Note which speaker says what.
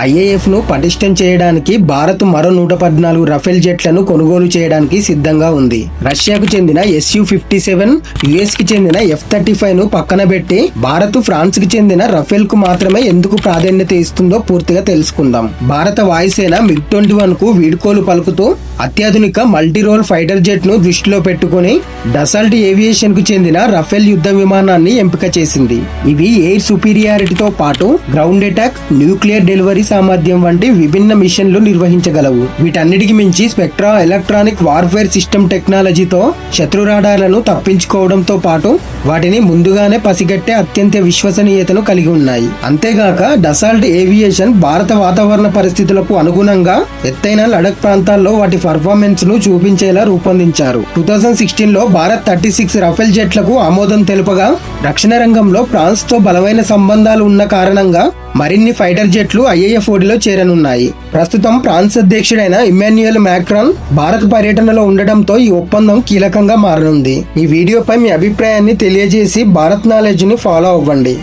Speaker 1: IAF ను పటిష్టం చేయడానికి భారత్ మరో 114 రఫేల్ జెట్లను కొనుగోలు చేయడానికి సిద్ధంగా ఉంది. రష్యాకు చెందిన Su-57, యుఎస్ కి చెందిన F-35 ను పక్కన పెట్టి భారత్ ఫ్రాన్స్ కి చెందిన రఫేల్ కు మాత్రమే ఎందుకు ప్రాధాన్యత ఇస్తుందో పూర్తిగా తెలుసుకుందాం. భారత వాయుసేన MiG-21 కు వీడ్కోలు పలుకుతూ అత్యాధునిక మల్టీరోల్ ఫైటర్ జెట్ ను దృష్టిలో పెట్టుకుని డసాల్ట్ ఏవియేషన్ కు చెందిన రఫేల్ యుద్ధ విమానాన్ని ఎంపిక చేసింది. ఇవి ఎయిర్ సుపీరియారిటీతో పాటు గ్రౌండ్ అటాక్, న్యూక్లియర్ డెలివరీ సామర్థ్యం వంటి విభిన్న మిషన్లు నిర్వహించగలవు. వీటన్నిటికి మించి స్పెక్ట్రా ఎలక్ట్రానిక్ వార్ఫేర్ సిస్టమ్ టెక్నాలజీతో శత్రు రాడార్లను తప్పించుకోవడంతో పాటు వాటిని ముందుగానే పసిగట్టే అత్యంత విశ్వసనీయతను కలిగి ఉన్నాయి. అంతేగాక డసాల్ట్ ఏవియేషన్ భారత వాతావరణ పరిస్థితులకు అనుగుణంగా ఎత్తైన లడఖ్ ప్రాంతాల్లో వాటి పర్ఫార్మెన్స్ ను చూపించేలా రూపొందించారు. 2016 లో భారత్ 36 రఫేల్ జెట్లకు ఆమోదం తెలుపగా రక్షణ రంగంలో ఫ్రాన్స్ తో బలమైన సంబంధాలు ఉన్న కారణంగా మరిన్ని ఫైటర్ జెట్లు IAF-ODలో చేరనున్నాయి. ప్రస్తుతం ఫ్రాన్స్ అధ్యక్షుడైన ఇమ్మాన్యుయల్ మ్యాక్రాన్ భారత్ పర్యటనలో ఉండడంతో ఈ ఒప్పందం కీలకంగా మారనుంది. ఈ వీడియోపై మీ అభిప్రాయాన్ని తెలియజేసి భారత్ నాలెడ్జ్ ని ఫాలో అవ్వండి.